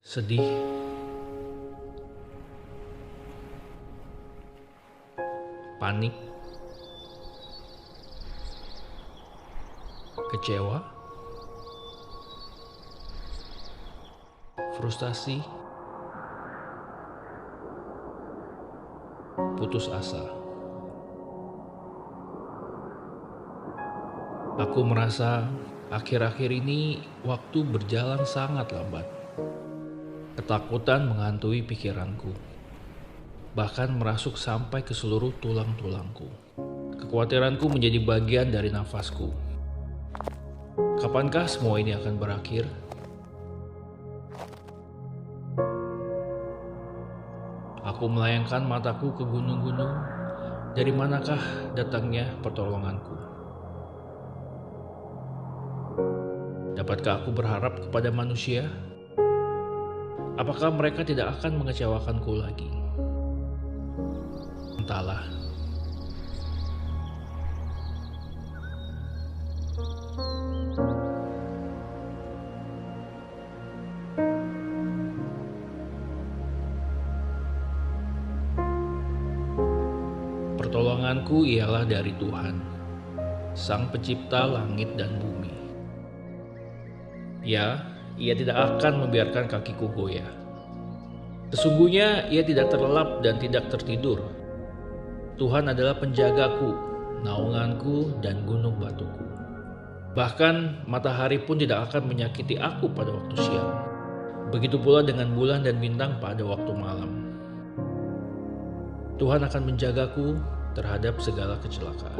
Sedih, panik, kecewa, frustasi, putus asa. Aku merasa akhir-akhir ini waktu berjalan sangat lambat. Ketakutan menghantui pikiranku, bahkan merasuk sampai ke seluruh tulang-tulangku. Kekhawatiranku menjadi bagian dari nafasku. Kapankah semua ini akan berakhir? Aku melayangkan mataku ke gunung-gunung. Dari manakah datangnya pertolonganku? Dapatkah aku berharap kepada manusia? Apakah mereka tidak akan mengecewakanku lagi? Entahlah. Pertolonganku ialah dari Tuhan, Sang Pencipta langit dan bumi. Ya, Ia tidak akan membiarkan kakiku goyah. Sesungguhnya Ia tidak terlelap dan tidak tertidur. Tuhan adalah penjagaku, naunganku, dan gunung batuku. Bahkan matahari pun tidak akan menyakiti aku pada waktu siang. Begitu pula dengan bulan dan bintang pada waktu malam. Tuhan akan menjagaku terhadap segala kecelakaan.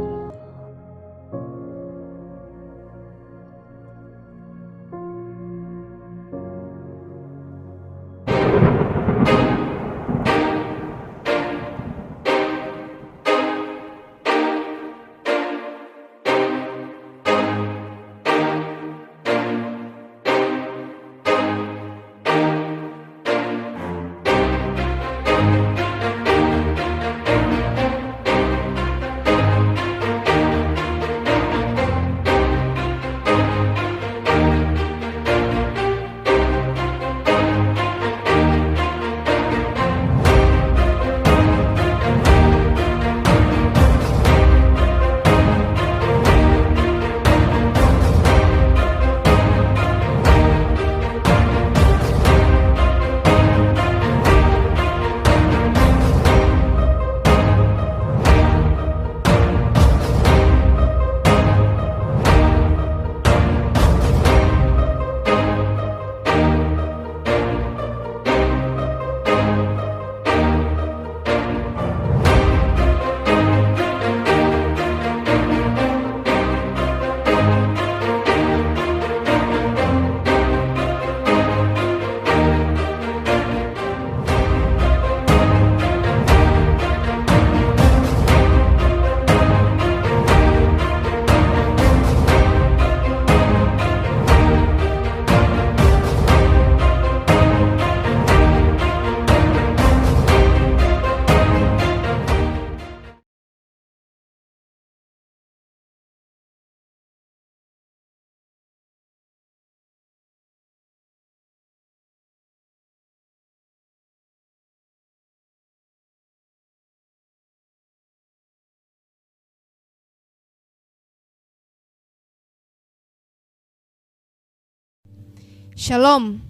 Shalom.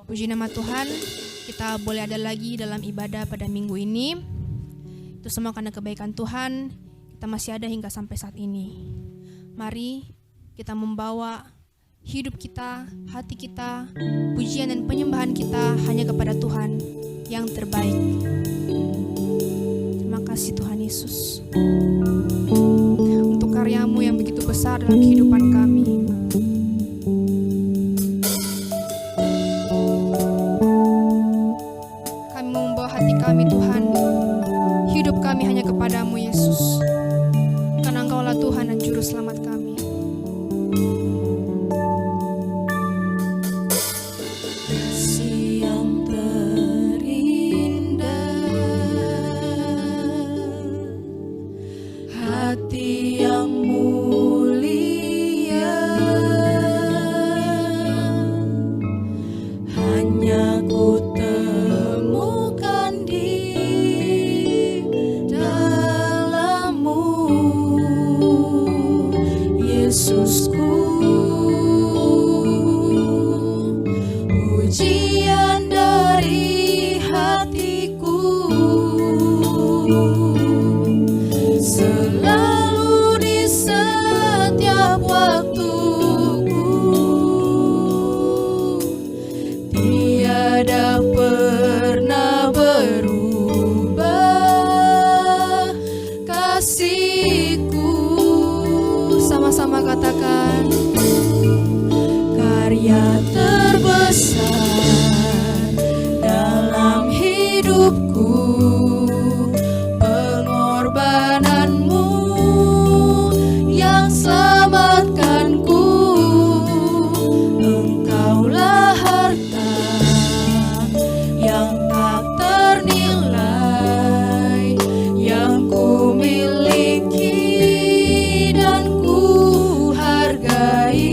Puji nama Tuhan, kita boleh ada lagi dalam ibadah pada minggu ini. Itu semua karena kebaikan Tuhan, kita masih ada hingga sampai saat ini. Mari kita membawa hidup kita, hati kita, pujian dan penyembahan kita hanya kepada Tuhan yang terbaik. Terima kasih Tuhan Yesus untuk karya-Mu yang begitu besar dalam kehidupan kami. Kami Tuhan, hidup kami hanya kepadamu Yesus, karena Engkaulah Tuhan dan Juru Selamat kami. Kasih yang terindah, hati yang mulia, pujian dari hatiku, selalu di setiap waktuku, tiada pernah berubah kasihku. Sama-sama katakan, karya terbesar dalam hidupku, pengorbananmu yang selamatkanku. Engkaulah harta yang tak ternilai, yang ku miliki dan ku hargai.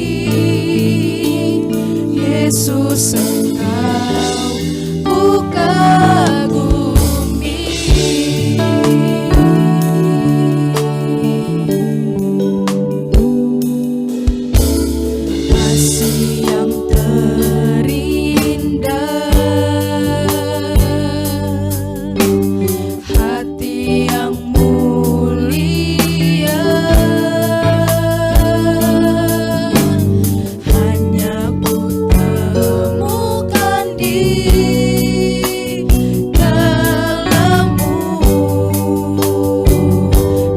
Yesus, Engkau ku kagumi. Kasih yang terindah, hati yang mulia, hanya ku temukan di dalam-Mu,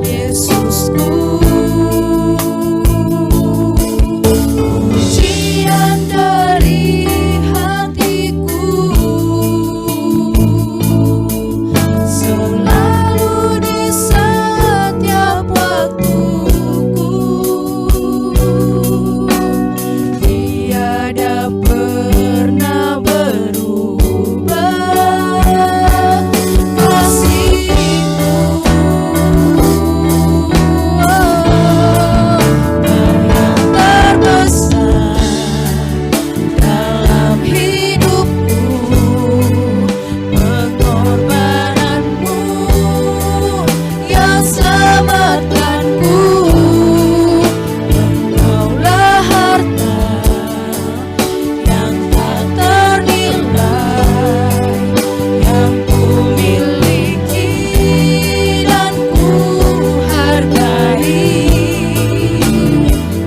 Yesusku. Pujian dari hatiku, selalu di setiap waktuku, tiada pernah berubah kasihku. Karya terbesar dalam hidupku, pengorbananmu yang selamatkanku. Engkaulah harta yang tak ternilai, yang ku miliki dan ku hargai.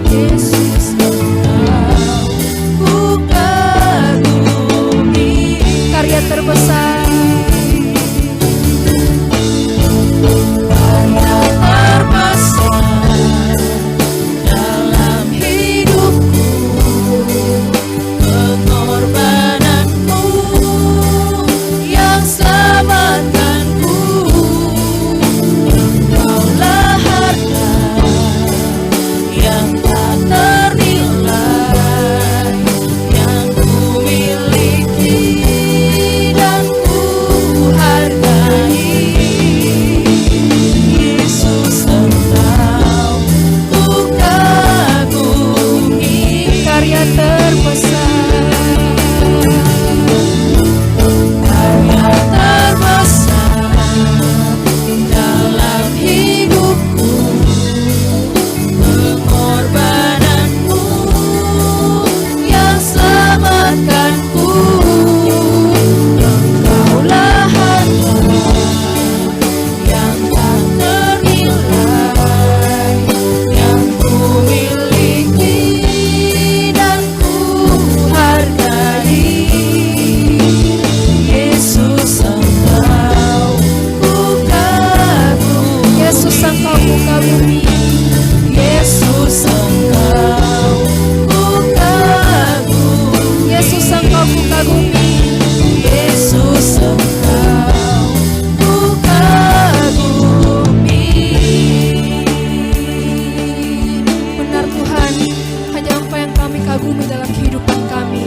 Yesus, Engkau ku kagumi. karya terbesar, Karya terbesar dalam hidupku, pengorbananmu yang selamatkanku. Engkaulah harta yang tak ternilai, yang ku miliki dan ku hargai. Yesus, Engkau ku kagumi. karya terbesar, Karya terbesar dalam hidupku, pengorbananmu yang selamatkanku. Engkaulah harta yang tak ternilai, yang ku miliki dan ku hargai. Yesus, Engkau ku kagumi. Yesus, Engkau ku kagumi. Yesus, Engkau ku kagumi. Yesus, Engkau ku kagumi. Yesus, Engkau ku kagumi. Benar Tuhan, hanya Engkau yang kami kagumi dalam kehidupan kami.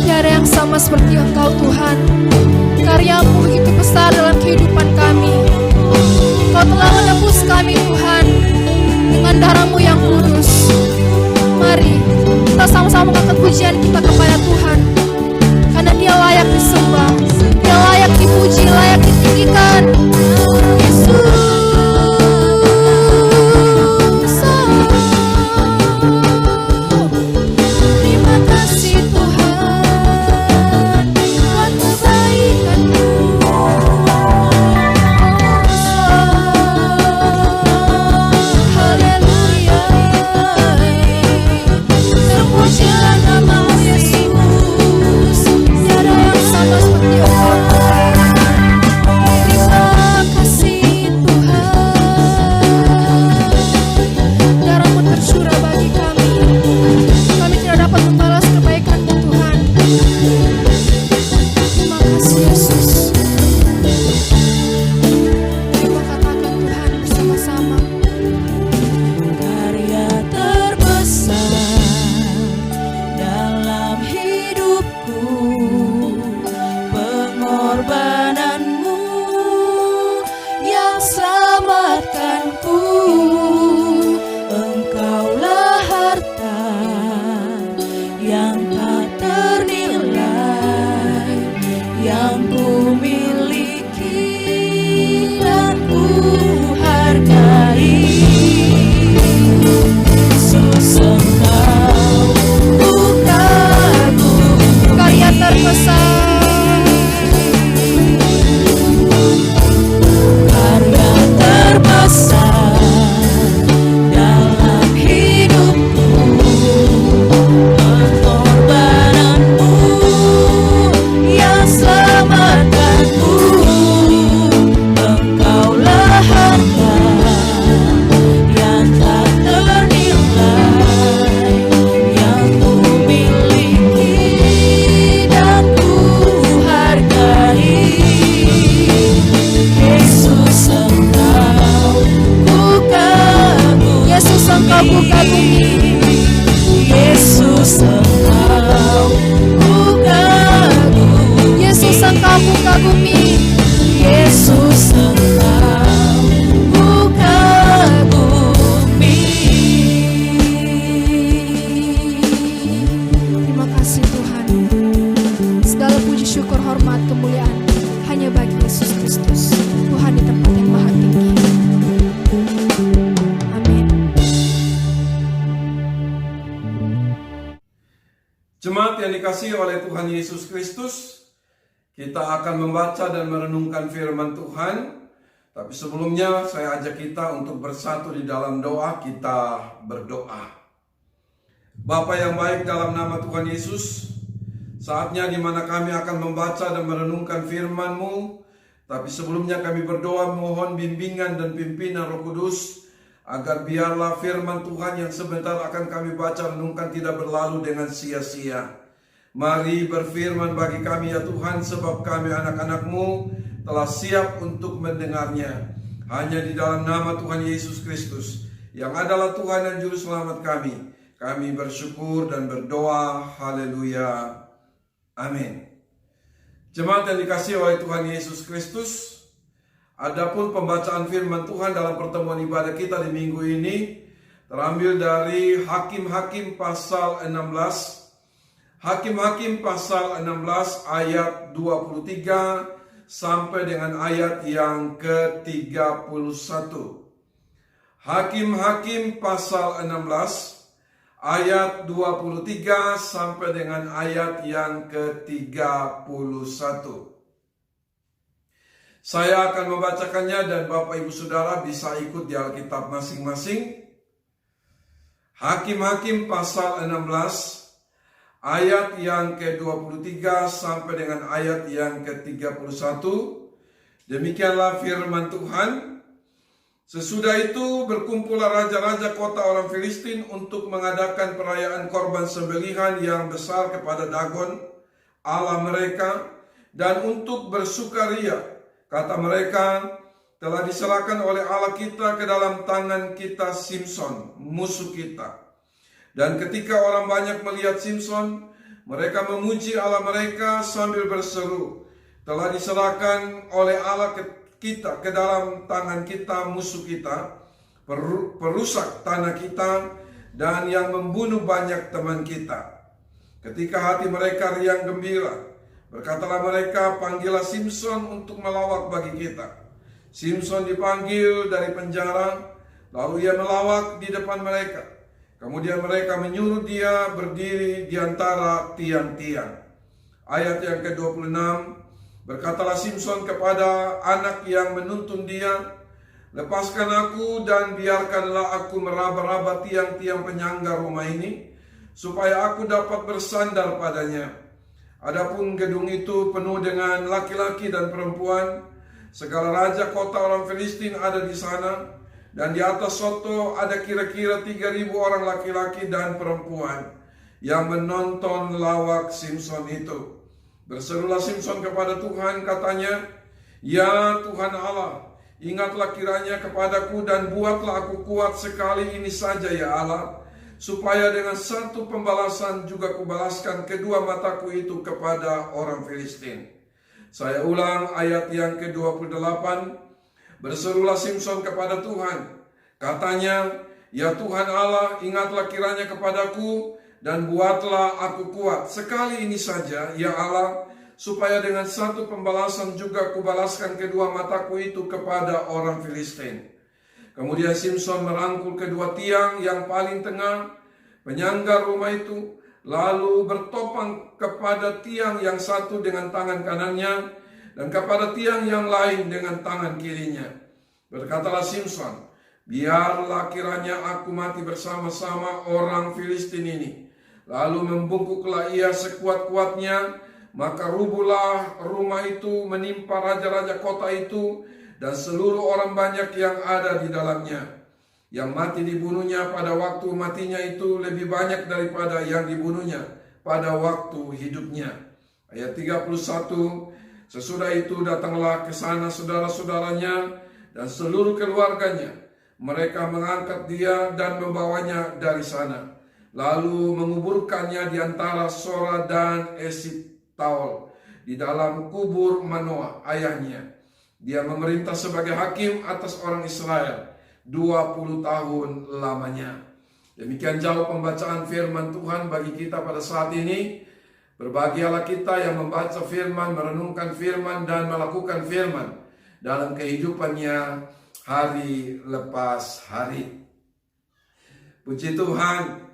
Tiada yang sama seperti Engkau Tuhan. Karya-Mu begitu besar dalam kehidupan kami. Kau telah menebus kami Tuhan dengan darah-Mu yang kudus. Mari kita sama-sama mengangkat pujian kita kepada Tuhan, karena Dia layak disembah, Dia layak dipuji, layak ditinggikan. Yesus, terima kasih Tuhan. yang dikasihi oleh Tuhan Yesus Kristus, kita akan membaca dan merenungkan firman Tuhan. Tapi sebelumnya saya ajak kita untuk bersatu di dalam doa. Kita berdoa. Bapa yang baik, dalam nama Tuhan Yesus, saatnya di mana kami akan membaca dan merenungkan firman-Mu. Tapi sebelumnya kami berdoa mohon bimbingan dan pimpinan Roh Kudus, agar biarlah firman Tuhan yang sebentar akan kami baca renungkan tidak berlalu dengan sia-sia. Mari berfirman bagi kami ya Tuhan, sebab kami anak-anak-Mu telah siap untuk mendengarnya. Hanya di dalam nama Tuhan Yesus Kristus, yang adalah Tuhan dan Juru Selamat kami bersyukur dan berdoa. Haleluya. Amin. Jemaat yang dikasihi oleh Tuhan Yesus Kristus, adapun pembacaan firman Tuhan dalam pertemuan ibadah kita di minggu ini terambil dari Hakim-Hakim pasal 16. Hakim-Hakim pasal 16 ayat 23 sampai dengan ayat yang ke-31. Hakim-Hakim pasal 16 ayat 23 sampai dengan ayat yang ke-31. Saya akan membacakannya dan Bapak Ibu Saudara bisa ikut di Alkitab masing-masing. Hakim-Hakim pasal 16 ayat yang ke-23 sampai dengan ayat yang ke-31. Demikianlah firman Tuhan. Sesudah itu berkumpullah raja-raja kota orang Filistin untuk mengadakan perayaan korban sembelihan yang besar kepada Dagon, Allah mereka, dan untuk bersukaria. Kata mereka, telah diserahkan oleh Allah kita ke dalam tangan kita Simson, musuh kita. Dan ketika orang banyak melihat Simson, mereka memuji Allah mereka sambil berseru, telah diserahkan oleh Allah kita ke dalam tangan kita musuh kita, perusak tanah kita, dan yang membunuh banyak teman kita. Ketika hati mereka riang gembira, berkatalah mereka, panggillah Simson untuk melawak bagi kita. Simson dipanggil dari penjara, lalu ia melawak di depan mereka. Kemudian mereka menyuruh dia berdiri di antara tiang-tiang. Ayat yang ke-26, berkatalah Simson kepada anak yang menuntun dia, lepaskan aku dan biarkanlah aku meraba-raba tiang-tiang penyangga rumah ini, supaya aku dapat bersandar padanya. Adapun gedung itu penuh dengan laki-laki dan perempuan. Segala raja kota orang Filistin ada di sana, dan di atas soto ada kira-kira 3.000 orang laki-laki dan perempuan yang menonton lawak Simson itu. Berserulah Simson kepada Tuhan, katanya, ya Tuhan Allah, ingatlah kiranya kepadaku dan buatlah aku kuat sekali ini saja ya Allah, supaya dengan satu pembalasan juga kubalaskan kedua mataku itu kepada orang Filistin. Saya ulang ayat yang ke-28. Berserulah Simson kepada Tuhan, katanya, ya Tuhan Allah, ingatlah kiranya kepadaku dan buatlah aku kuat sekali ini saja ya Allah, supaya dengan satu pembalasan juga kubalaskan kedua mataku itu kepada orang Filistin. Kemudian Simson merangkul kedua tiang yang paling tengah penyangga rumah itu, lalu bertopang kepada tiang yang satu dengan tangan kanannya, dan kepada tiang yang lain dengan tangan kirinya. Berkatalah Simson, biarlah kiranya aku mati bersama-sama orang Filistin ini. Lalu membungkuklah ia sekuat-kuatnya, maka rubuhlah rumah itu menimpa raja-raja kota itu, dan seluruh orang banyak yang ada di dalamnya. Yang mati dibunuhnya pada waktu matinya itu lebih banyak daripada yang dibunuhnya pada waktu hidupnya. Ayat 31, sesudah itu datanglah ke sana saudara-saudaranya dan seluruh keluarganya. Mereka mengangkat dia dan membawanya dari sana, lalu menguburkannya di antara Sora dan Esitaol di dalam kubur Manoah ayahnya. Dia memerintah sebagai hakim atas orang Israel 20 tahun lamanya. Demikian jauh pembacaan firman Tuhan bagi kita pada saat ini. Berbahagialah kita yang membaca firman, merenungkan firman, dan melakukan firman dalam kehidupannya hari lepas hari. Puji Tuhan.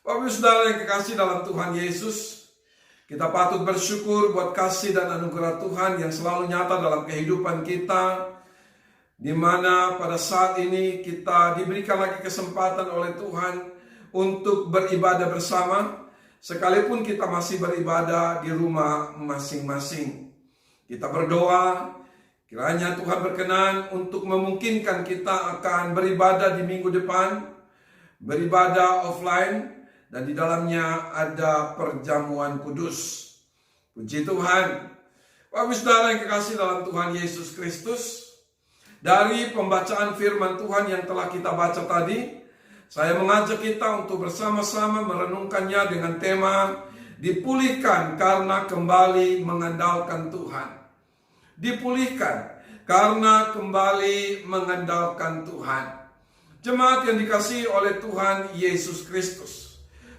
Bapak Saudara yang kekasih dalam Tuhan Yesus, Kita patut bersyukur buat kasih dan anugerah Tuhan yang selalu nyata dalam kehidupan kita, di mana pada saat ini kita diberikan lagi kesempatan oleh Tuhan untuk beribadah bersama, sekalipun kita masih beribadah di rumah masing-masing. Kita berdoa, kiranya Tuhan berkenan untuk memungkinkan kita akan beribadah di minggu depan, beribadah offline, dan di dalamnya ada perjamuan kudus. Puji Tuhan. Bapak saudara yang kekasih dalam Tuhan Yesus Kristus, dari pembacaan firman Tuhan yang telah kita baca tadi, saya mengajak kita untuk bersama-sama merenungkannya dengan tema dipulihkan karena kembali mengandalkan Tuhan. Dipulihkan karena kembali mengandalkan Tuhan. Jemaat yang dikasihi oleh Tuhan Yesus Kristus,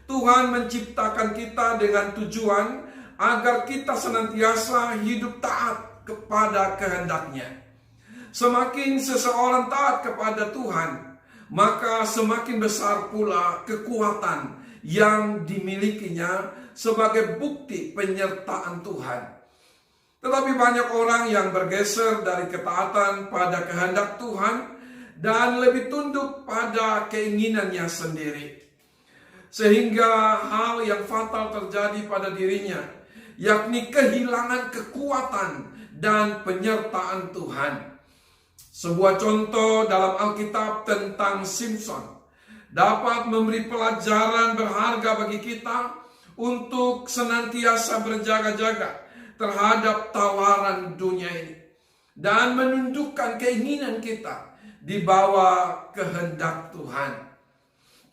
Tuhan menciptakan kita dengan tujuan agar kita senantiasa hidup taat kepada kehendak-Nya. Semakin seseorang taat kepada Tuhan, maka semakin besar pula kekuatan yang dimilikinya sebagai bukti penyertaan Tuhan. Tetapi banyak orang yang bergeser dari ketaatan pada kehendak Tuhan dan lebih tunduk pada keinginannya sendiri, sehingga hal yang fatal terjadi pada dirinya, yakni kehilangan kekuatan dan penyertaan Tuhan. Sebuah contoh dalam Alkitab tentang Simson dapat memberi pelajaran berharga bagi kita untuk senantiasa berjaga-jaga terhadap tawaran dunia ini dan menundukkan keinginan kita di bawah kehendak Tuhan.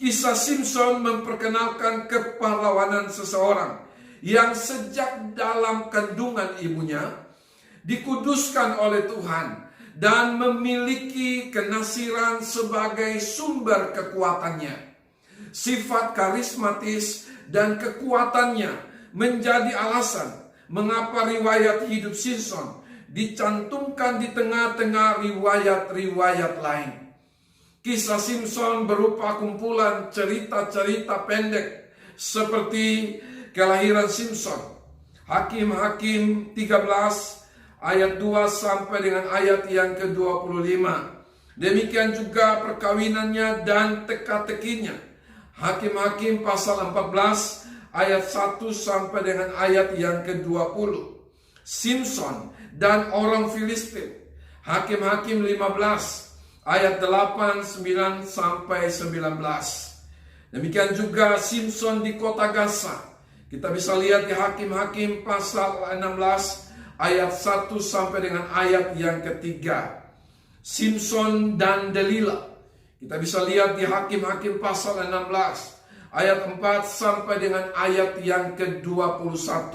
Kisah Simson memperkenalkan kepahlawanan seseorang yang sejak dalam kandungan ibunya dikuduskan oleh Tuhan dan memiliki kenasiran sebagai sumber kekuatannya. Sifat karismatis dan kekuatannya menjadi alasan mengapa riwayat hidup Simson dicantumkan di tengah-tengah riwayat-riwayat lain. Kisah Simson berupa kumpulan cerita-cerita pendek seperti kelahiran Simson, Hakim-Hakim 13 ayat 2 sampai dengan ayat yang ke-25. Demikian juga perkawinannya dan teka-tekinya, Hakim-Hakim pasal 14 ayat 1 sampai dengan ayat yang ke-20. Simson dan orang Filistin, Hakim-Hakim 15 ayat 8, 9 sampai 19. Demikian juga Simson di kota Gaza. Kita bisa lihat di Hakim-Hakim pasal 16 ayat 1 sampai dengan ayat yang ketiga. Simson dan Delila. Kita bisa lihat di Hakim-Hakim pasal 16 ayat 4 sampai dengan ayat yang ke-21.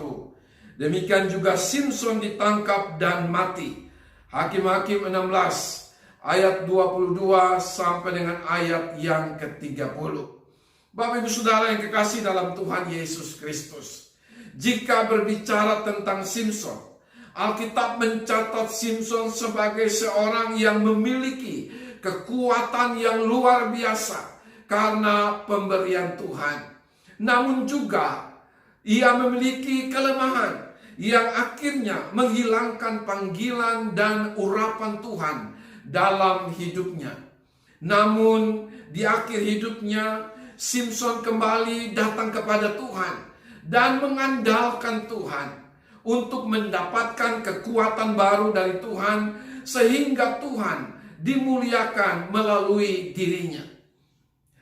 Demikian juga Simson ditangkap dan mati. Hakim-Hakim 16 ayat 22 sampai dengan ayat yang ke-30. Bapak Ibu Saudara yang kekasih dalam Tuhan Yesus Kristus, jika berbicara tentang Simson, Alkitab mencatat Simson sebagai seorang yang memiliki kekuatan yang luar biasa karena pemberian Tuhan. Namun juga ia memiliki kelemahan yang akhirnya menghilangkan panggilan dan urapan Tuhan dalam hidupnya. Namun di akhir hidupnya, Simson kembali datang kepada Tuhan dan mengandalkan Tuhan untuk mendapatkan kekuatan baru dari Tuhan, sehingga Tuhan dimuliakan melalui dirinya.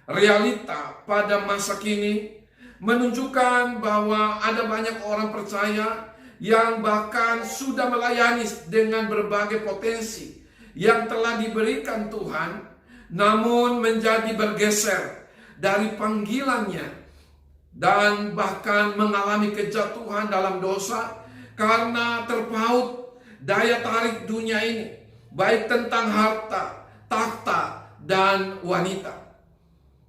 Realita pada masa kini menunjukkan bahwa ada banyak orang percaya yang bahkan sudah melayani dengan berbagai potensi yang telah diberikan Tuhan, namun menjadi bergeser dari panggilannya dan bahkan mengalami kejatuhan dalam dosa karena terpaut daya tarik dunia ini, baik tentang harta, takhta, dan wanita.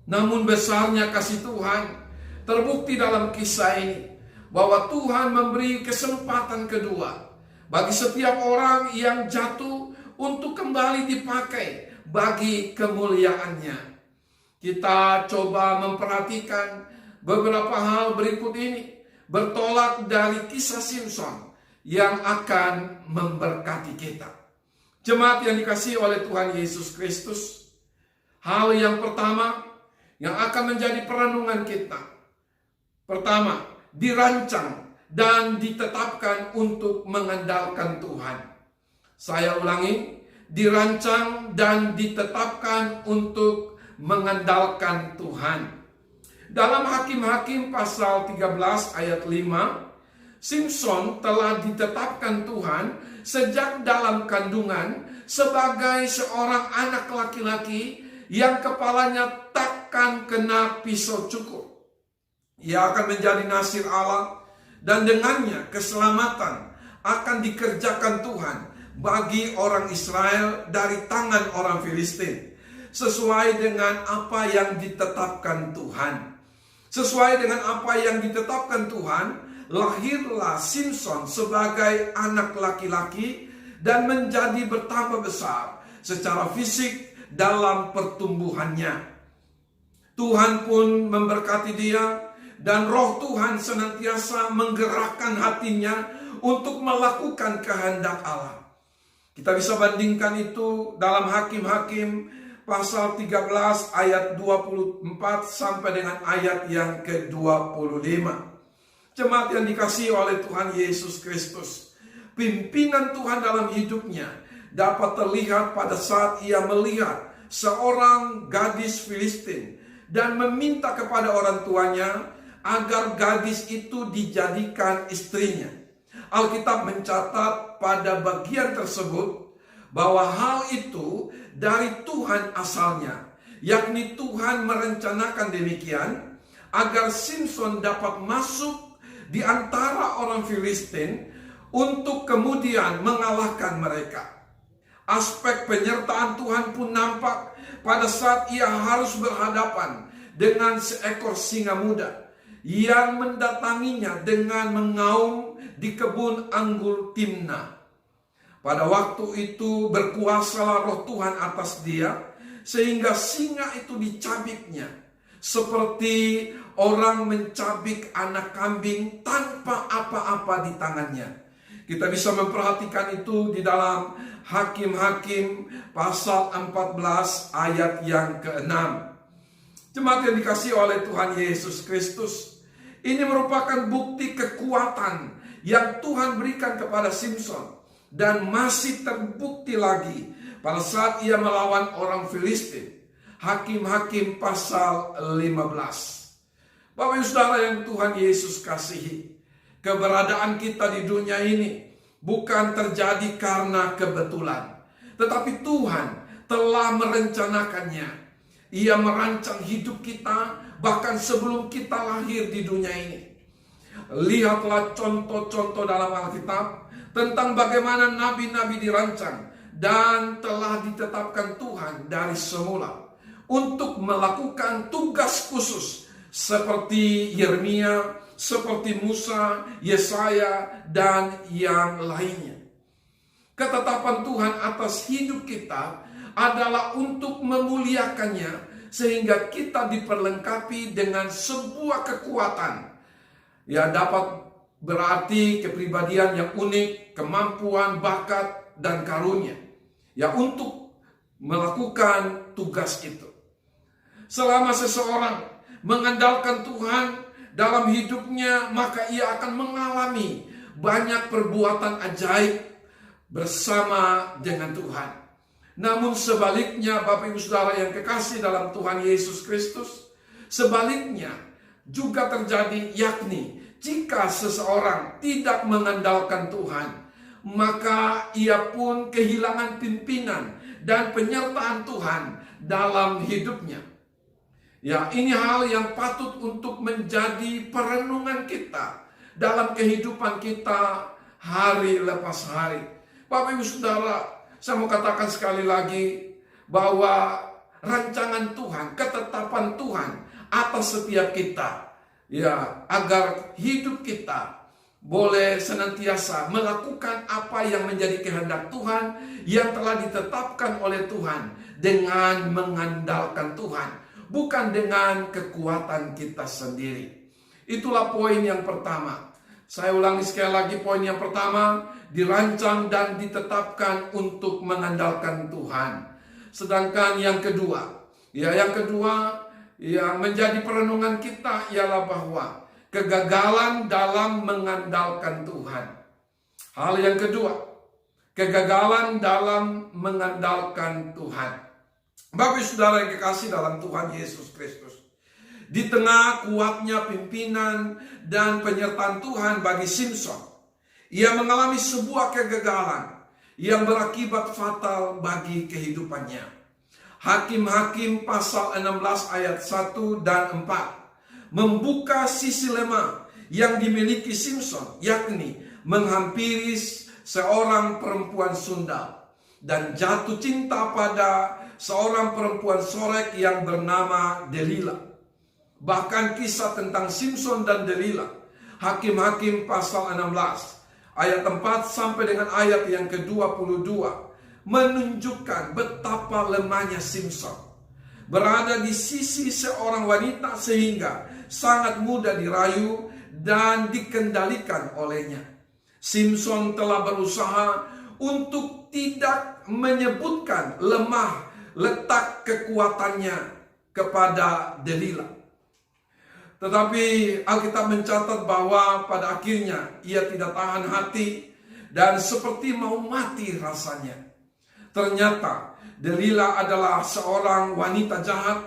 Namun besarnya kasih Tuhan terbukti dalam kisah ini, bahwa Tuhan memberi kesempatan kedua bagi setiap orang yang jatuh untuk kembali dipakai bagi kemuliaannya. Kita coba memperhatikan beberapa hal berikut ini bertolak dari kisah Simson yang akan memberkati kita. Jemaat yang dikasihi oleh Tuhan Yesus Kristus, hal yang pertama yang akan menjadi perenungan kita. Pertama, dirancang dan ditetapkan untuk mengandalkan Tuhan. Saya ulangi, dirancang dan ditetapkan untuk mengandalkan Tuhan. Dalam Hakim-Hakim pasal 13 ayat 5, Simson telah ditetapkan Tuhan sejak dalam kandungan sebagai seorang anak laki-laki yang kepalanya takkan kena pisau cukur. Ia akan menjadi nasir Allah, dan dengannya keselamatan akan dikerjakan Tuhan bagi orang Israel dari tangan orang Filistin, sesuai dengan apa yang ditetapkan Tuhan. Sesuai dengan apa yang ditetapkan Tuhan, lahirlah Simson sebagai anak laki-laki dan menjadi bertambah besar secara fisik dalam pertumbuhannya. Tuhan pun memberkati dia, dan roh Tuhan senantiasa menggerakkan hatinya untuk melakukan kehendak Allah. Kita bisa bandingkan itu dalam Hakim-Hakim pasal 13 ayat 24 sampai dengan ayat yang ke-25. Jemaat yang dikasihi oleh Tuhan Yesus Kristus, pimpinan Tuhan dalam hidupnya dapat terlihat pada saat ia melihat seorang gadis Filistin dan meminta kepada orang tuanya agar gadis itu dijadikan istrinya. Alkitab mencatat pada bagian tersebut bahwa hal itu dari Tuhan asalnya, yakni Tuhan merencanakan demikian agar Simson dapat masuk di antara orang Filistin untuk kemudian mengalahkan mereka. Aspek penyertaan Tuhan pun nampak pada saat ia harus berhadapan dengan seekor singa muda yang mendatanginya dengan mengaum di kebun anggur Timna. Pada waktu itu berkuasalah roh Tuhan atas dia, sehingga singa itu dicabiknya, seperti orang mencabik anak kambing tanpa apa-apa di tangannya. Kita bisa memperhatikan itu di dalam Hakim-Hakim pasal 14 ayat yang ke-6. Jemaat yang dikasihi oleh Tuhan Yesus Kristus, ini merupakan bukti kekuatan yang Tuhan berikan kepada Simson, dan masih terbukti lagi pada saat ia melawan orang Filistin. Hakim-Hakim pasal 15. Bapak Ibu Saudara yang Tuhan Yesus kasihi, keberadaan kita di dunia ini bukan terjadi karena kebetulan, tetapi Tuhan telah merencanakannya. Ia merancang hidup kita bahkan sebelum kita lahir di dunia ini. Lihatlah contoh-contoh dalam Alkitab tentang bagaimana nabi-nabi dirancang dan telah ditetapkan Tuhan dari semula untuk melakukan tugas khusus, seperti Yeremia, seperti Musa, Yesaya, dan yang lainnya. Ketetapan Tuhan atas hidup kita adalah untuk memuliakannya, sehingga kita diperlengkapi dengan sebuah kekuatan. Ya, dapat berarti kepribadian yang unik, kemampuan, bakat, dan karunia. Ya, untuk melakukan tugas itu. Selama seseorang mengandalkan Tuhan dalam hidupnya, maka ia akan mengalami banyak perbuatan ajaib bersama dengan Tuhan. Namun sebaliknya, Bapak Ibu Saudara yang kekasih dalam Tuhan Yesus Kristus, sebaliknya juga terjadi, yakni jika seseorang tidak mengandalkan Tuhan, maka ia pun kehilangan pimpinan dan penyertaan Tuhan dalam hidupnya. Ya, ini hal yang patut untuk menjadi perenungan kita dalam kehidupan kita hari lepas hari. Bapak Ibu Saudara, saya mau katakan sekali lagi bahwa rancangan Tuhan, ketetapan Tuhan atas setiap kita, ya, agar hidup kita boleh senantiasa melakukan apa yang menjadi kehendak Tuhan yang telah ditetapkan oleh Tuhan dengan mengandalkan Tuhan, bukan dengan kekuatan kita sendiri. Itulah poin yang pertama. Saya ulangi sekali lagi, poin yang pertama, dirancang dan ditetapkan untuk mengandalkan Tuhan. Sedangkan yang kedua, yang menjadi perenungan kita ialah bahwa kegagalan dalam mengandalkan Tuhan. Hal yang kedua, kegagalan dalam mengandalkan Tuhan. Bapak saudara yang kekasih dalam Tuhan Yesus Kristus, di tengah kuatnya pimpinan dan penyertaan Tuhan bagi Simson, ia mengalami sebuah kegagalan yang berakibat fatal bagi kehidupannya. Hakim-Hakim pasal 16 ayat 1 dan 4 membuka sisi lemah yang dimiliki Simson, yakni menghampiri seorang perempuan sundal dan jatuh cinta pada seorang perempuan sorek yang bernama Delilah. Bahkan kisah tentang Simson dan Delilah, Hakim-Hakim pasal 16 ayat 4 sampai dengan ayat yang ke-22 menunjukkan betapa lemahnya Simson berada di sisi seorang wanita sehingga sangat mudah dirayu dan dikendalikan olehnya. Simson telah berusaha untuk tidak menyebutkan lemah letak kekuatannya kepada Delilah. Tetapi Alkitab mencatat bahwa pada akhirnya ia tidak tahan hati dan seperti mau mati rasanya. Ternyata Delilah adalah seorang wanita jahat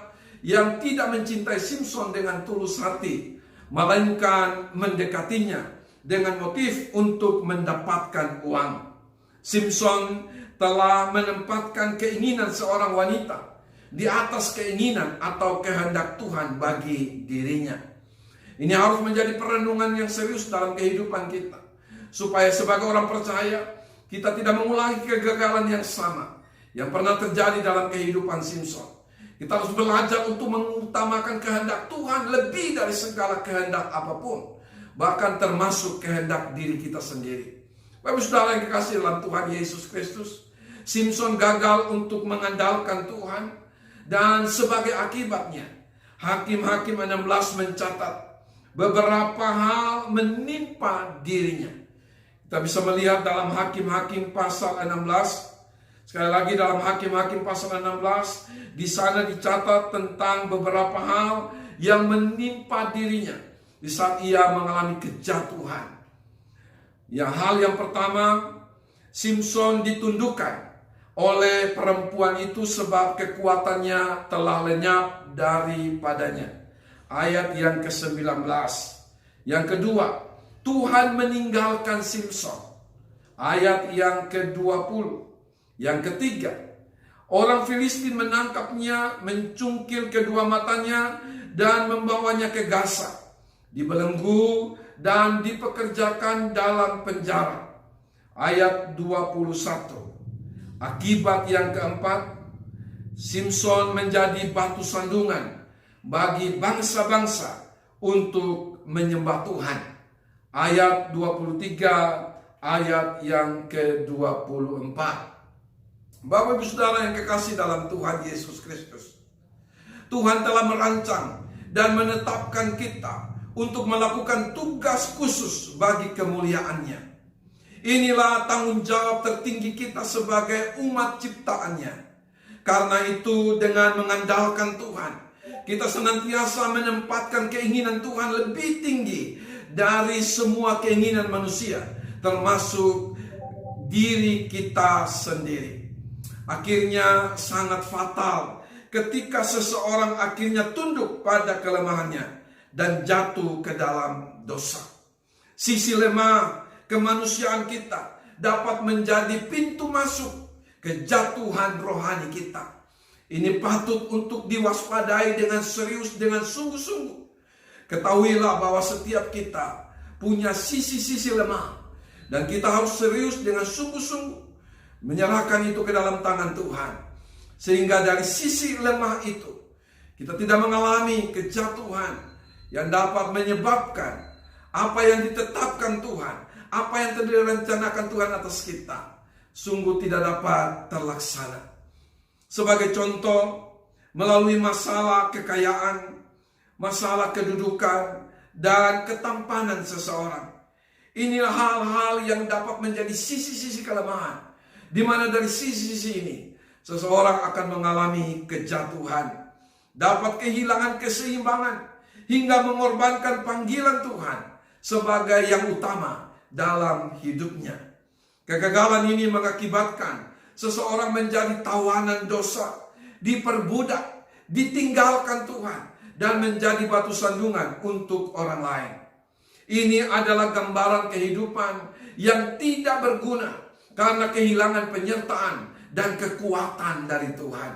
yang tidak mencintai Simson dengan tulus hati, melainkan mendekatinya dengan motif untuk mendapatkan uang. Simson telah menempatkan keinginan seorang wanita di atas keinginan atau kehendak Tuhan bagi dirinya. Ini harus menjadi perenungan yang serius dalam kehidupan kita, supaya sebagai orang percaya kita tidak mengulangi kegagalan yang sama yang pernah terjadi dalam kehidupan Simson. Kita harus belajar untuk mengutamakan kehendak Tuhan lebih dari segala kehendak apapun, bahkan termasuk kehendak diri kita sendiri. Bapak saudara yang kekasih dalam Tuhan Yesus Kristus, Simson gagal untuk mengandalkan Tuhan, dan sebagai akibatnya Hakim-Hakim 16 mencatat beberapa hal menimpa dirinya. Kita bisa melihat dalam Hakim-Hakim pasal 16. Sekali lagi dalam Hakim-Hakim pasal 16, di sana dicatat tentang beberapa hal yang menimpa dirinya di saat ia mengalami kejatuhan. Hal yang pertama, Simson ditundukkan oleh perempuan itu sebab kekuatannya telah lenyap daripadanya. Ayat yang ke-19. Yang kedua, Tuhan meninggalkan Simson. Ayat yang ke-20. Yang ketiga, orang Filistin menangkapnya, mencungkil kedua matanya dan membawanya ke Gaza, dibelenggu dan dipekerjakan dalam penjara. Ayat 21. Akibat yang keempat, Simson menjadi batu sandungan bagi bangsa-bangsa untuk menyembah Tuhan. Ayat 23, ayat yang ke-24. Bapak Ibu Saudara yang kekasih dalam Tuhan Yesus Kristus, Tuhan telah merancang dan menetapkan kita untuk melakukan tugas khusus bagi kemuliaan-Nya. Inilah tanggung jawab tertinggi kita sebagai umat ciptaannya. Karena itu dengan mengandalkan Tuhan, kita senantiasa menempatkan keinginan Tuhan lebih tinggi dari semua keinginan manusia, termasuk diri kita sendiri. Akhirnya sangat fatal ketika seseorang akhirnya tunduk pada kelemahannya dan jatuh ke dalam dosa. Sisi lemah kemanusiaan kita dapat menjadi pintu masuk kejatuhan rohani kita. Ini patut untuk diwaspadai dengan serius, dengan sungguh-sungguh. Ketahuilah bahwa setiap kita punya sisi-sisi lemah, dan kita harus serius dengan sungguh-sungguh menyerahkan itu ke dalam tangan Tuhan, sehingga dari sisi lemah itu kita tidak mengalami kejatuhan yang dapat menyebabkan apa yang ditetapkan Tuhan, apa yang telah direncanakan Tuhan atas kita, sungguh tidak dapat terlaksana. Sebagai contoh, melalui masalah kekayaan, masalah kedudukan, dan ketampanan seseorang. Inilah hal-hal yang dapat menjadi sisi-sisi kelemahan, di mana dari sisi-sisi ini seseorang akan mengalami kejatuhan, dapat kehilangan keseimbangan, hingga mengorbankan panggilan Tuhan sebagai yang utama dalam hidupnya. Kegagalan ini mengakibatkan seseorang menjadi tawanan dosa, diperbudak, ditinggalkan Tuhan, dan menjadi batu sandungan untuk orang lain. Ini adalah gambaran kehidupan yang tidak berguna karena kehilangan penyertaan dan kekuatan dari Tuhan.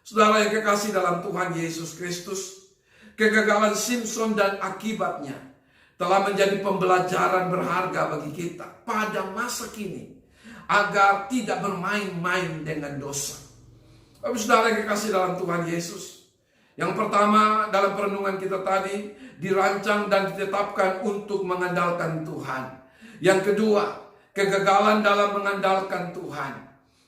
Saudara yang kekasih dalam Tuhan Yesus Kristus, kegagalan Simson dan akibatnya telah menjadi pembelajaran berharga bagi kita pada masa kini agar tidak bermain-main dengan dosa. Bapak saudara yang kekasih dalam Tuhan Yesus, yang pertama dalam perenungan kita tadi dirancang dan ditetapkan untuk mengandalkan Tuhan. Yang kedua, kegagalan dalam mengandalkan Tuhan.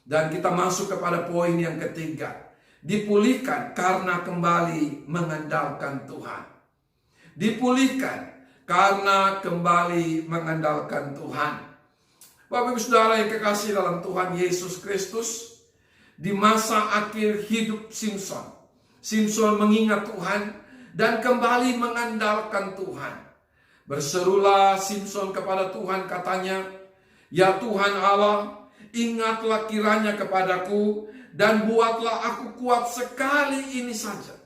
Dan kita masuk kepada poin yang ketiga, dipulihkan karena kembali mengandalkan Tuhan. Dipulihkan karena kembali mengandalkan Tuhan. Bapak Ibu Saudara yang kekasih dalam Tuhan Yesus Kristus, di masa akhir hidup Simson mengingat Tuhan dan kembali mengandalkan Tuhan. Berserulah Simson kepada Tuhan, katanya, "Ya Tuhan Allah, ingatlah kiranya kepadaku dan buatlah aku kuat sekali ini saja."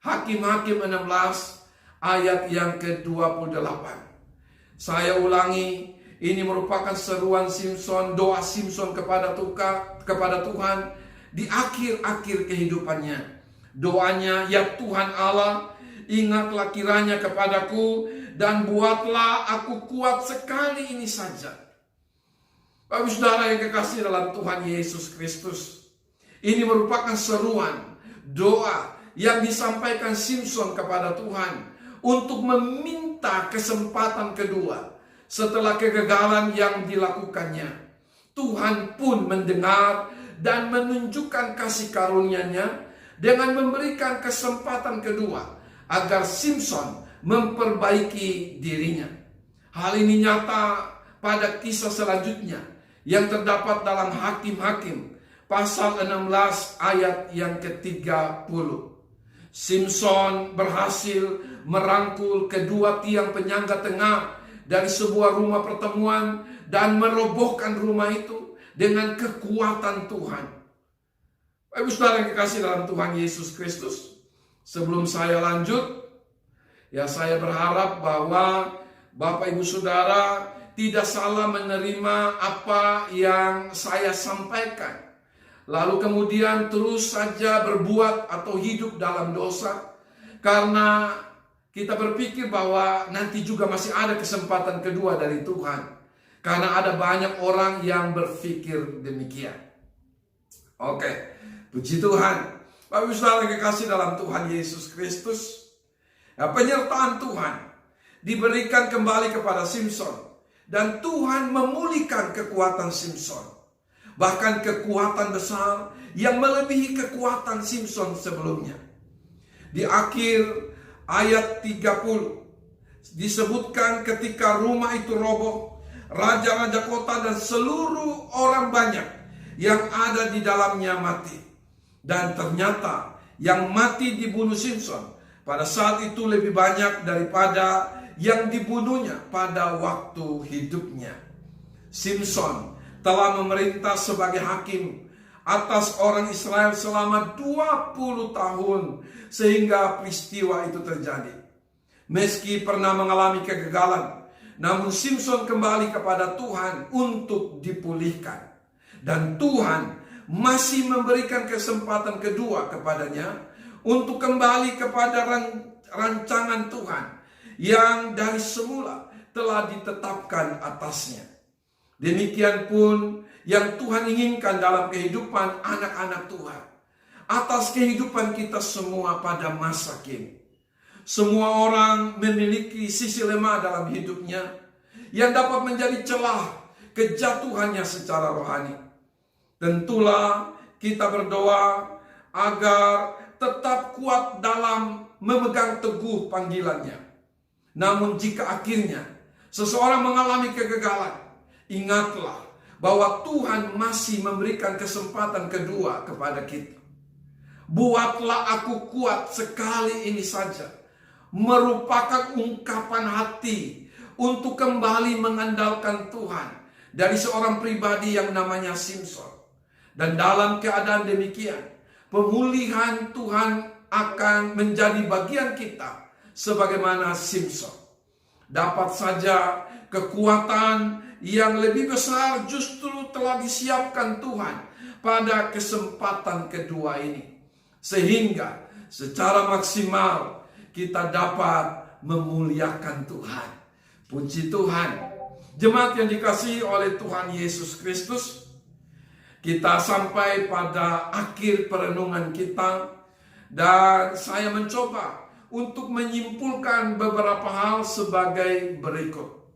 Hakim-Hakim 16 ayat yang ke-28. Saya ulangi, ini merupakan seruan Simson, doa Simson kepada Tuhan di akhir-akhir kehidupannya. Doanya, "Ya Tuhan Allah, ingatlah kiranya kepadaku dan buatlah aku kuat sekali ini saja." Bapak saudara yang kekasih dalam Tuhan Yesus Kristus, ini merupakan seruan doa yang disampaikan Simson kepada Tuhan untuk meminta kesempatan kedua setelah kegagalan yang dilakukannya. Tuhan pun mendengar dan menunjukkan kasih karunia-Nya dengan memberikan kesempatan kedua agar Simson memperbaiki dirinya. Hal ini nyata pada kisah selanjutnya yang terdapat dalam Hakim-Hakim pasal 16 ayat yang ke-30. Simson berhasil merangkul kedua tiang penyangga tengah dari sebuah rumah pertemuan dan merobohkan rumah itu dengan kekuatan Tuhan. Ibu saudara yang kekasih dalam Tuhan Yesus Kristus, sebelum saya lanjut, saya berharap bahwa Bapak Ibu Saudara tidak salah menerima apa yang saya sampaikan, lalu kemudian terus saja berbuat atau hidup dalam dosa, karena kita berpikir bahwa nanti juga masih ada kesempatan kedua dari Tuhan, karena ada banyak orang yang berpikir demikian. Oke. Puji Tuhan. Bapak Ibu Saudara yang kekasih dalam Tuhan Yesus Kristus, penyertaan Tuhan diberikan kembali kepada Simson, dan Tuhan memulihkan kekuatan Simson, bahkan kekuatan besar yang melebihi kekuatan Simson sebelumnya. Di akhir ayat 30 disebutkan ketika rumah itu roboh, raja-raja kota dan seluruh orang banyak yang ada di dalamnya mati. Dan ternyata yang mati dibunuh Simson pada saat itu lebih banyak daripada yang dibunuhnya pada waktu hidupnya. Simson telah memerintah sebagai hakim atas orang Israel selama 20 tahun sehingga peristiwa itu terjadi. Meski pernah mengalami kegagalan, namun Simson kembali kepada Tuhan untuk dipulihkan. Dan Tuhan masih memberikan kesempatan kedua kepadanya untuk kembali kepada rancangan Tuhan yang dari semula telah ditetapkan atasnya. Demikian pun yang Tuhan inginkan dalam kehidupan anak-anak Tuhan, atas kehidupan kita semua pada masa kini. Semua orang memiliki sisi lemah dalam hidupnya yang dapat menjadi celah kejatuhannya secara rohani. Tentulah kita berdoa agar tetap kuat dalam memegang teguh panggilannya. Namun jika akhirnya seseorang mengalami kegagalan, ingatlah bahwa Tuhan masih memberikan kesempatan kedua kepada kita. Buatlah aku kuat sekali ini saja merupakan ungkapan hati untuk kembali mengandalkan Tuhan dari seorang pribadi yang namanya Simson. Dan dalam keadaan demikian, pemulihan Tuhan akan menjadi bagian kita sebagaimana Simson. Dapat saja kekuatan yang lebih besar justru telah disiapkan Tuhan pada kesempatan kedua ini, sehingga secara maksimal kita dapat memuliakan Tuhan. Puji Tuhan. Jemaat yang dikasihi oleh Tuhan Yesus Kristus, kita sampai pada akhir perenungan kita, dan saya mencoba untuk menyimpulkan beberapa hal sebagai berikut.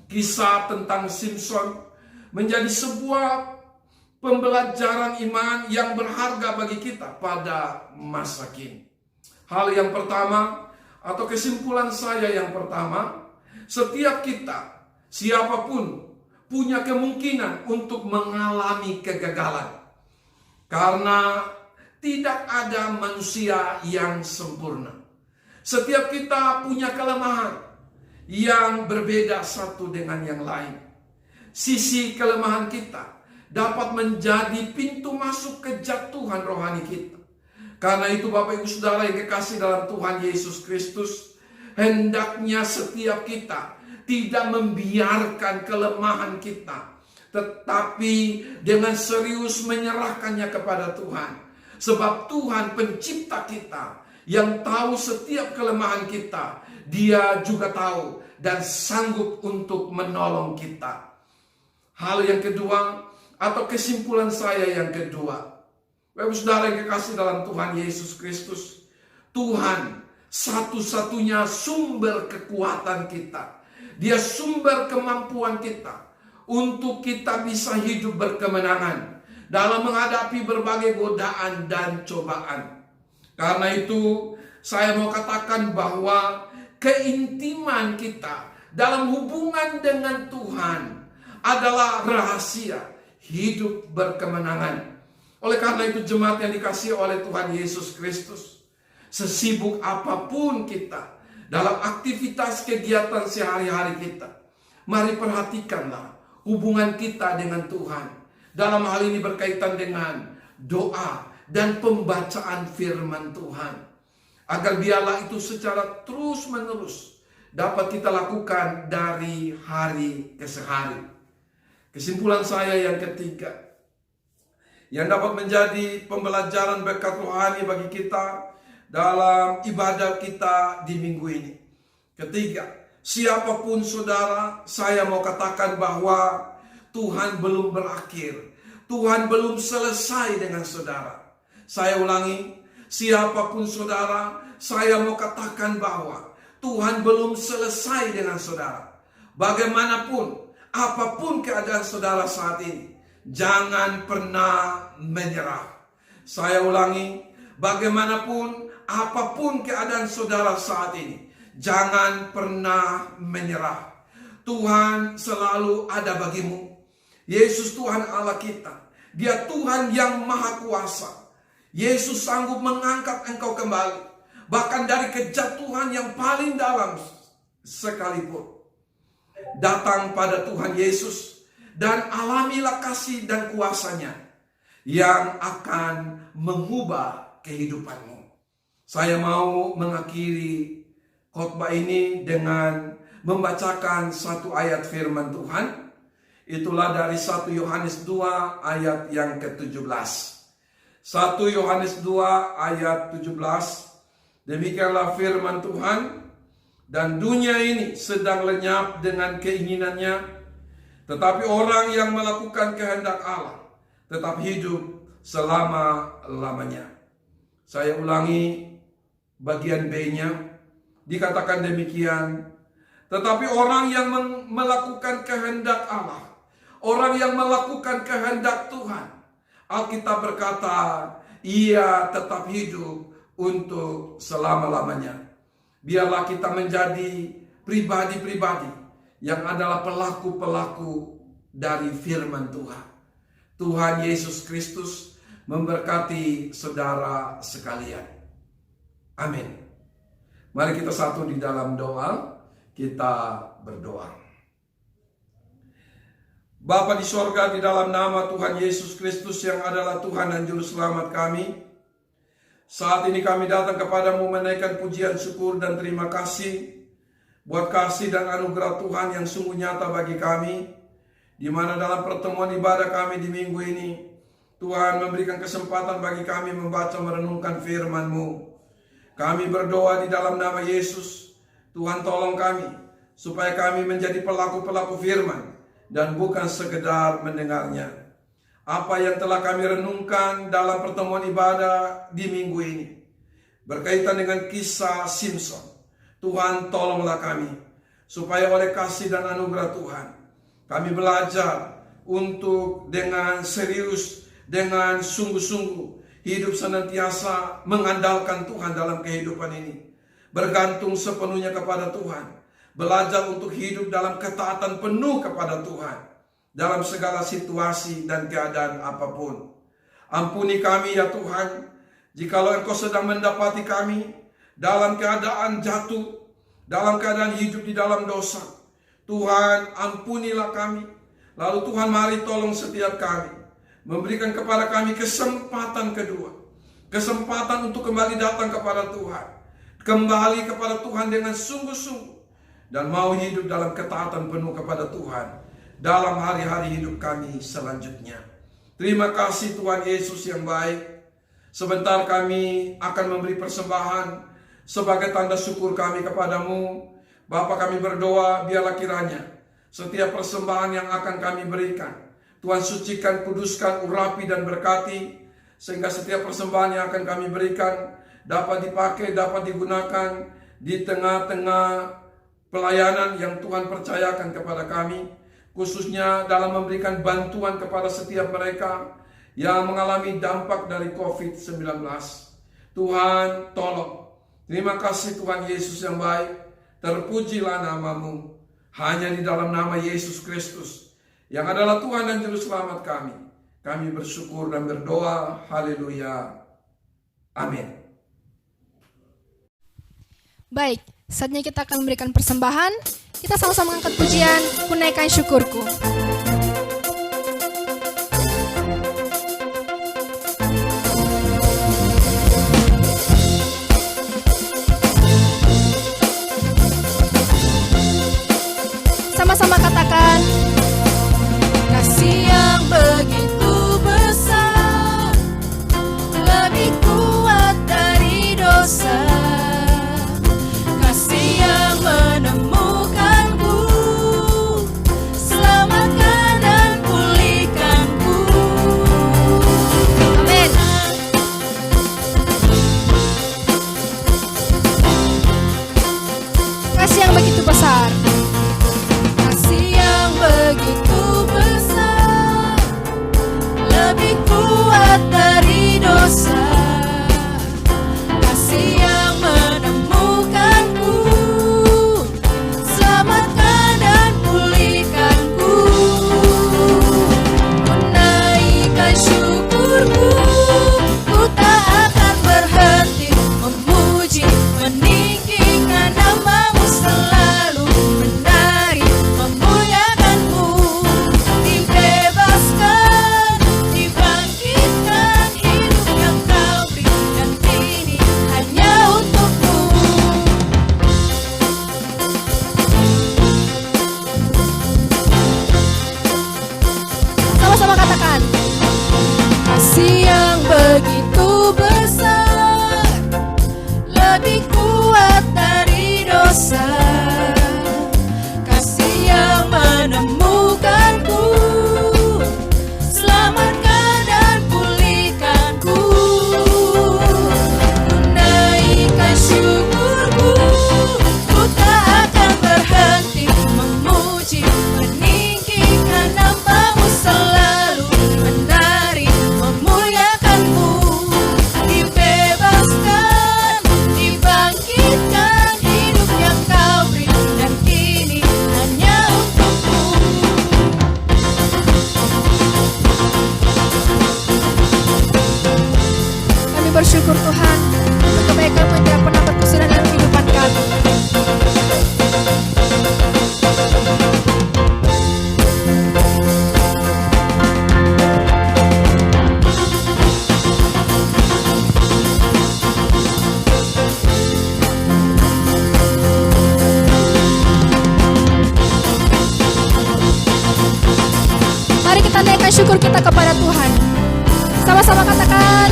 Kisah tentang Simson menjadi sebuah pembelajaran iman yang berharga bagi kita pada masa kini. Hal yang pertama, atau kesimpulan saya yang pertama, setiap kita, siapapun, punya kemungkinan untuk mengalami kegagalan. Karena tidak ada manusia yang sempurna. Setiap kita punya kelemahan yang berbeda satu dengan yang lain. Sisi kelemahan kita dapat menjadi pintu masuk kejatuhan rohani kita. Karena itu Bapak Ibu Saudara yang kekasih dalam Tuhan Yesus Kristus, hendaknya setiap kita tidak membiarkan kelemahan kita, tetapi dengan serius menyerahkannya kepada Tuhan. Sebab Tuhan pencipta kita yang tahu setiap kelemahan kita, Dia juga tahu dan sanggup untuk menolong kita. Hal yang kedua, atau kesimpulan saya yang kedua, Bapak Saudara yang kekasih dalam Tuhan Yesus Kristus, Tuhan satu-satunya sumber kekuatan kita. Dia sumber kemampuan kita untuk kita bisa hidup berkemenangan dalam menghadapi berbagai godaan dan cobaan. Karena itu saya mau katakan bahwa keintiman kita dalam hubungan dengan Tuhan adalah rahasia hidup berkemenangan. Oleh karena itu jemaat yang dikasihi oleh Tuhan Yesus Kristus, sesibuk apapun kita dalam aktivitas kegiatan sehari-hari kita, mari perhatikanlah hubungan kita dengan Tuhan. Dalam hal ini berkaitan dengan doa dan pembacaan firman Tuhan. Agar biarlah itu secara terus-menerus dapat kita lakukan dari hari ke hari. Kesimpulan saya yang ketiga, yang dapat menjadi pembelajaran berkat rohani bagi kita dalam ibadah kita di minggu ini. Ketiga, siapapun saudara, saya mau katakan bahwa Tuhan belum berakhir. Tuhan belum selesai dengan saudara. Saya ulangi, siapapun saudara, saya mau katakan bahwa Tuhan belum selesai dengan saudara. Bagaimanapun, apapun keadaan saudara saat ini, jangan pernah menyerah. Saya ulangi, bagaimanapun, apapun keadaan saudara saat ini, jangan pernah menyerah. Tuhan selalu ada bagimu. Yesus Tuhan Allah kita. Dia Tuhan yang maha kuasa. Yesus sanggup mengangkat engkau kembali. Bahkan dari kejatuhan yang paling dalam sekalipun. Datang pada Tuhan Yesus dan alamilah kasih dan kuasanya yang akan mengubah kehidupanmu. Saya mau mengakhiri khotbah ini dengan membacakan satu ayat firman Tuhan. Itulah dari 1 Yohanes 2 ayat yang ke-17. 1 Yohanes 2 ayat 17. Demikianlah firman Tuhan. Dan dunia ini sedang lenyap dengan keinginannya, tetapi orang yang melakukan kehendak Allah tetap hidup selama-lamanya. Saya ulangi bagian B-nya. Dikatakan demikian. Tetapi orang yang melakukan kehendak Allah, orang yang melakukan kehendak Tuhan, Alkitab berkata, ia tetap hidup untuk selama-lamanya. Biarlah kita menjadi pribadi-pribadi yang adalah pelaku-pelaku dari firman Tuhan. Tuhan Yesus Kristus memberkati saudara sekalian. Amin. Mari kita satu di dalam doa, kita berdoa. Bapa di sorga, di dalam nama Tuhan Yesus Kristus yang adalah Tuhan dan Juru Selamat kami, saat ini kami datang kepadamu menaikkan pujian, syukur, dan terima kasih buat kasih dan anugerah Tuhan yang sungguh nyata bagi kami, di mana dalam pertemuan ibadah kami di minggu ini, Tuhan memberikan kesempatan bagi kami membaca merenungkan firman-Mu. Kami berdoa di dalam nama Yesus, Tuhan tolong kami, supaya kami menjadi pelaku-pelaku firman, dan bukan sekedar mendengarnya. Apa yang telah kami renungkan dalam pertemuan ibadah di minggu ini, berkaitan dengan kisah Simson, Tuhan tolonglah kami, supaya oleh kasih dan anugerah Tuhan, kami belajar untuk dengan serius, dengan sungguh-sungguh, hidup senantiasa mengandalkan Tuhan dalam kehidupan ini, bergantung sepenuhnya kepada Tuhan, belajar untuk hidup dalam ketaatan penuh kepada Tuhan, dalam segala situasi dan keadaan apapun. Ampuni kami ya Tuhan, jikalau Engkau sedang mendapati kami dalam keadaan jatuh, dalam keadaan hidup di dalam dosa. Tuhan, ampunilah kami. Lalu Tuhan, mari tolong setiap kami, memberikan kepada kami kesempatan kedua, kesempatan untuk kembali datang kepada Tuhan, kembali kepada Tuhan dengan sungguh-sungguh, dan mau hidup dalam ketaatan penuh kepada Tuhan dalam hari-hari hidup kami selanjutnya. Terima kasih Tuhan Yesus yang baik. Sebentar kami akan memberi persembahan sebagai tanda syukur kami kepadamu. Bapa, kami berdoa, biarlah kiranya setiap persembahan yang akan kami berikan, Tuhan sucikan, kuduskan, urapi dan berkati, sehingga setiap persembahan yang akan kami berikan dapat dipakai, dapat digunakan di tengah-tengah pelayanan yang Tuhan percayakan kepada kami, khususnya dalam memberikan bantuan kepada setiap mereka yang mengalami dampak dari COVID-19. Tuhan, tolong. Terima kasih Tuhan Yesus yang baik. Terpujilah nama-Mu. Hanya di dalam nama Yesus Kristus, yang adalah Tuhan dan Juru Selamat kami bersyukur dan berdoa. Haleluya. Amin. Baik, saatnya kita akan memberikan persembahan. Kita sama-sama mengangkat pujian, ku naikkan syukurku. Sama-sama katakan, Kasih yang begitu besar, lebih kuat dari dosa. Kasih yang menemukanku, selamatkan dan pulihkanku. amin. Kasih yang begitu besar, Kasih yang begitu besar, lebih kuat dari dosa. Kasih yang menemukanku, selamatkan dan pulihkanku. Ku naikkan syukurku, ku tak akan berhenti memuji, meninggikan nama-Mu selalu, menari, memuliakan-Mu, dibebaskan, dibangkitkan, hidup yang Kau beri, dan ini hanya untuk-Mu. sama-sama katakan, Kasih yang begitu besar, lebih kuat dari dosa. Kasih yang menemukanku, selamatkan dan pulihkanku. Ku naikkan syukurku, ku tak akan berhenti memuji, meninggikan nama-Mu selalu, menari, memuliakan-Mu, dibebaskan, dibangkitkan, hidup yang Kau beri, syukur Tuhan untuk kebaikan-Mu yang tidak pernah berkesudahan dalam kehidupan kami. Mari kita naikkan syukur kita kepada Tuhan. Sama-sama katakan,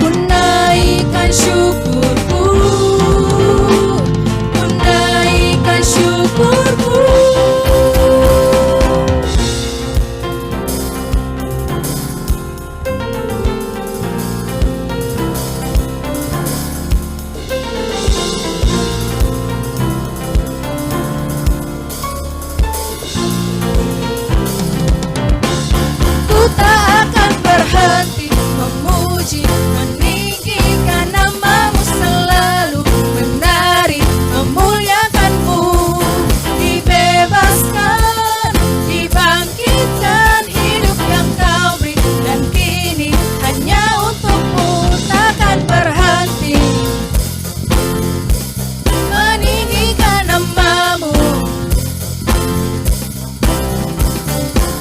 Ku naikkan syukurku, ku naikkan syukurku. Ku tak akan berhenti memuji, meninggikan nama-Mu selalu, menari, memuliakan-Mu. Dibebaskan, dibangkitkan, hidup yang Kau beri, dan kini hanya untuk-Mu takkan berhenti. Meninggikan nama-Mu,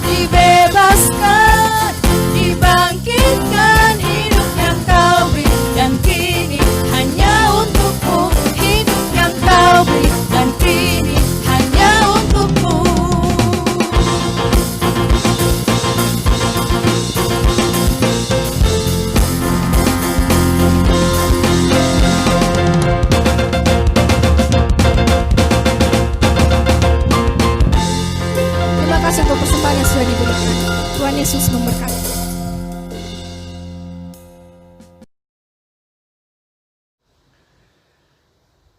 dibebaskan, dibangkitkan, hidup yang Kau beri, dan kini hanya untuk-Mu. Hidup yang Kau beri, dan kini hanya untuk-Mu. terima kasih untuk persembahan yang sudah diberikan. Tuhan Yesus memberkati.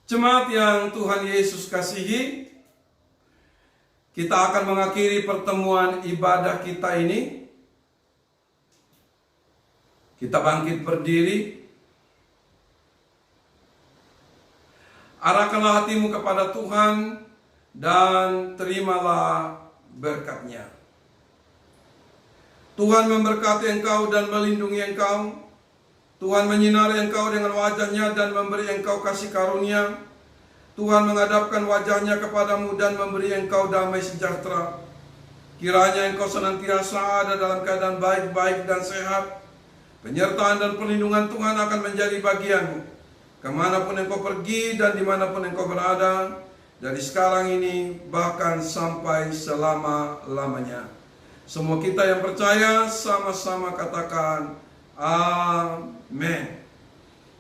Jemaat yang Tuhan Yesus kasihi, kita akan mengakhiri pertemuan ibadah kita ini. Kita bangkit berdiri. Arahkanlah hatimu kepada Tuhan dan terimalah berkat-Nya. Tuhan memberkati engkau dan melindungi engkau. Tuhan menyinari engkau dengan wajah-Nya dan memberi engkau kasih karunia. Tuhan menghadapkan wajah-Nya kepadamu dan memberi engkau damai sejahtera. Kiranya engkau senantiasa ada dalam keadaan baik-baik dan sehat. Penyertaan dan perlindungan Tuhan akan menjadi bagianmu, kemanapun engkau pergi dan dimanapun engkau berada, dari sekarang ini bahkan sampai selama-lamanya. Semua kita yang percaya sama-sama katakan amin.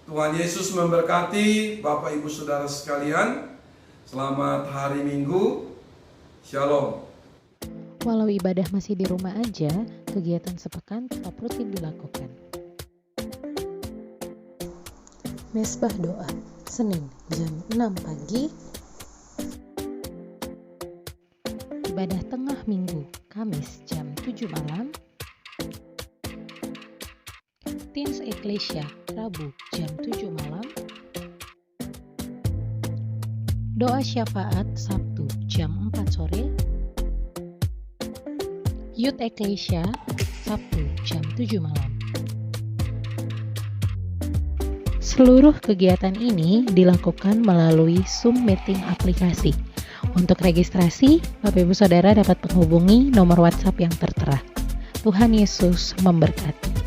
Tuhan Yesus memberkati Bapak Ibu Saudara sekalian. Selamat hari Minggu. Shalom. Walau ibadah masih di rumah aja, kegiatan sepekan tetap rutin dilakukan. Mesbah doa, Senin jam 6 pagi. Ibadah tengah minggu, Kamis jam 7 malam. Teens Ecclesia, Rabu jam 7 malam. Doa syafaat Sabtu jam 4 sore. Youth Ecclesia, Sabtu jam 7 malam. Seluruh kegiatan ini dilakukan melalui Zoom Meeting aplikasi. Untuk registrasi, Bapak Ibu Saudara dapat menghubungi nomor WhatsApp yang tertera. Tuhan Yesus memberkati.